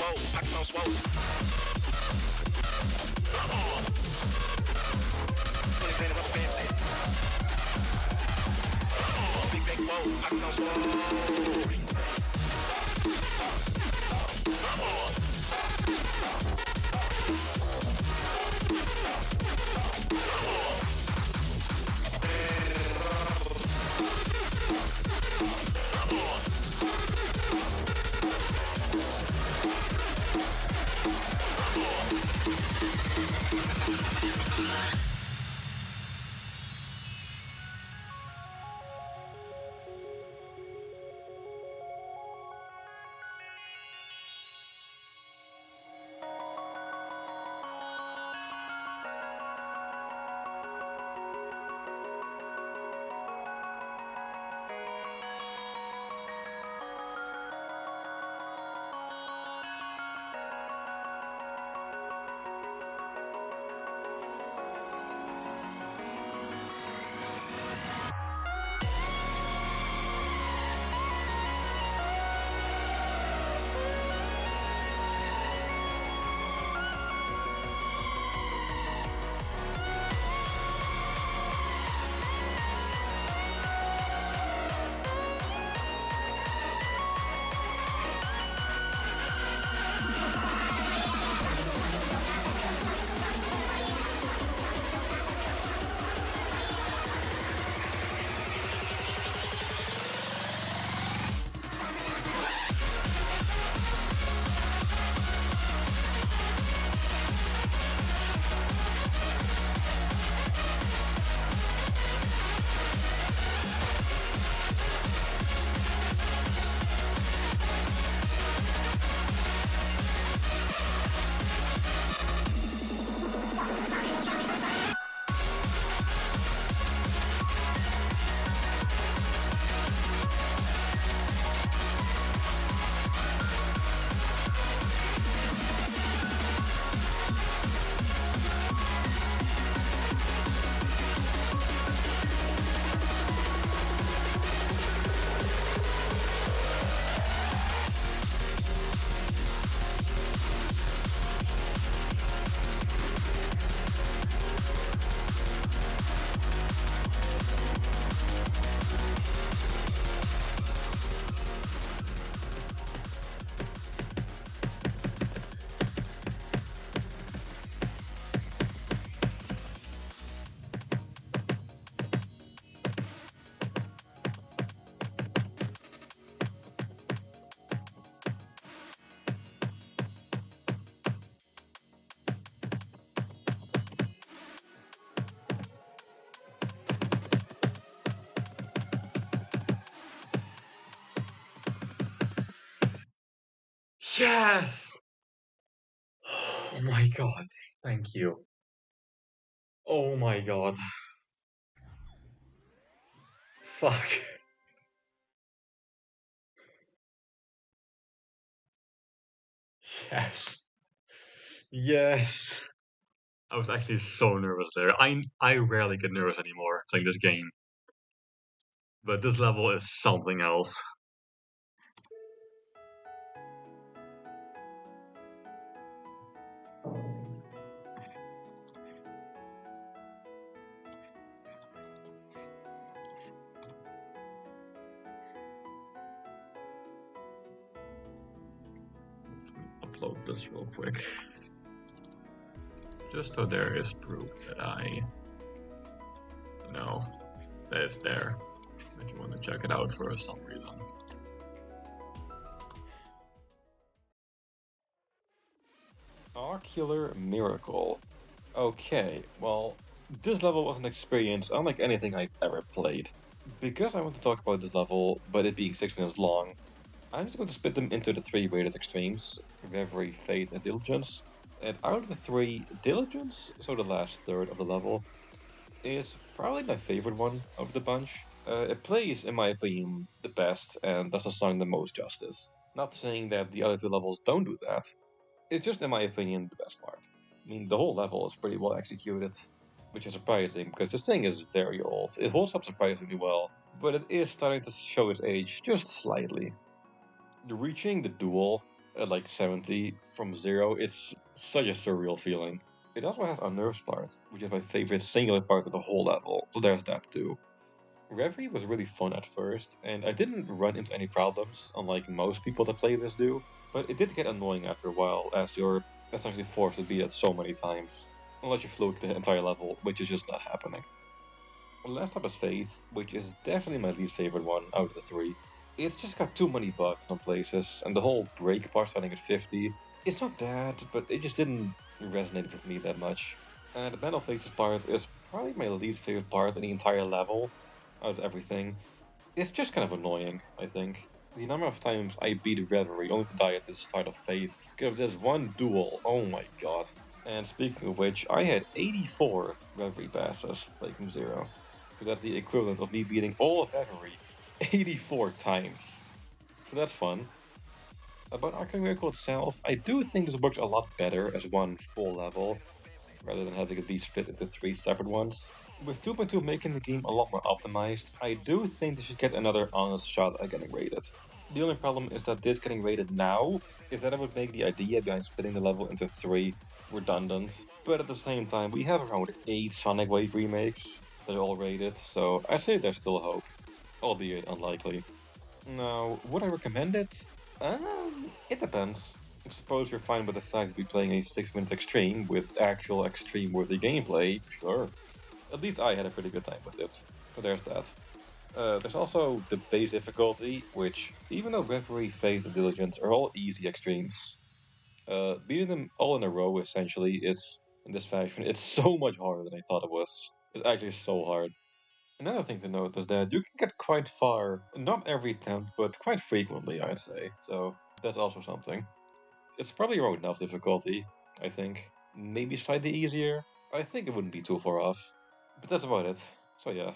swole, pockets on swole. 20 grand of fancy. Big big whoa, pockets on swole. Yes! Oh my god, thank you. Oh my god. Fuck. Yes. Yes. I was actually so nervous there. I rarely get nervous anymore playing this game. But this level is something else. Upload this real quick. Just so there is proof that I know that it's there. If you want to check it out for some reason. Ocular Miracle. Okay, well, this level was an experience unlike anything I've ever played. Because I want to talk about this level, but it being 6 minutes long, I'm just going to split them into the 3 greatest extremes, Reverie, Faith, and Diligence. And out of the 3, Diligence, so the last third of the level, is probably my favorite one of the bunch. It plays, in my opinion, the best and does the song the most justice. Not saying that the other 2 levels don't do that, it's just, in my opinion, the best part. I mean, the whole level is pretty well executed, which is surprising because this thing is very old. It holds up surprisingly well, but it is starting to show its age just slightly. Reaching the duel at like 70 from 0. It's such a surreal feeling. It also has Unnerved part, which is my favorite singular part of the whole level, so there's that too. Reverie was really fun at first, and I didn't run into any problems, unlike most people that play this do, but it did get annoying after a while, as you're essentially forced to beat it so many times, unless you fluke the entire level, which is just not happening. The last up is Faith, which is definitely my least favorite one out of the three. It's just got too many bugs in some places, and the whole break part starting at 50, it's not bad, but it just didn't resonate with me that much. And the Metalface's part is probably my least favorite part in the entire level, out of everything. It's just kind of annoying, I think. The number of times I beat Reverie only to die at the start of Faith, because of this one duel, oh my god. And speaking of which, I had 84 Reverie passes, like from 0. So that's the equivalent of me beating all of Reverie 84 times. So that's fun. About Arcane Miracle itself, I do think this works a lot better as one full level, rather than having it be split into 3 separate ones. With 2.2 making the game a lot more optimized, I do think they should get another honest shot at getting rated. The only problem is that this getting rated now is that it would make the idea behind splitting the level into 3 redundant. But at the same time, we have around 8 Sonic Wave remakes that are all rated, so I say there's still hope, albeit unlikely. Now, would I recommend it? It depends. Suppose you're fine with the fact that we're playing a 6-minute extreme with actual extreme-worthy gameplay, sure. At least I had a pretty good time with it. So there's that. There's also the base difficulty, which, even though Reverie, Faith, and Diligence are all easy extremes, beating them all in a row essentially is, in this fashion, it's so much harder than I thought it was. It's actually so hard. Another thing to note is that you can get quite far, not every attempt, but quite frequently, I'd say. So that's also something. It's probably around enough difficulty, I think. Maybe slightly easier. I think it wouldn't be too far off. But that's about it. So yeah,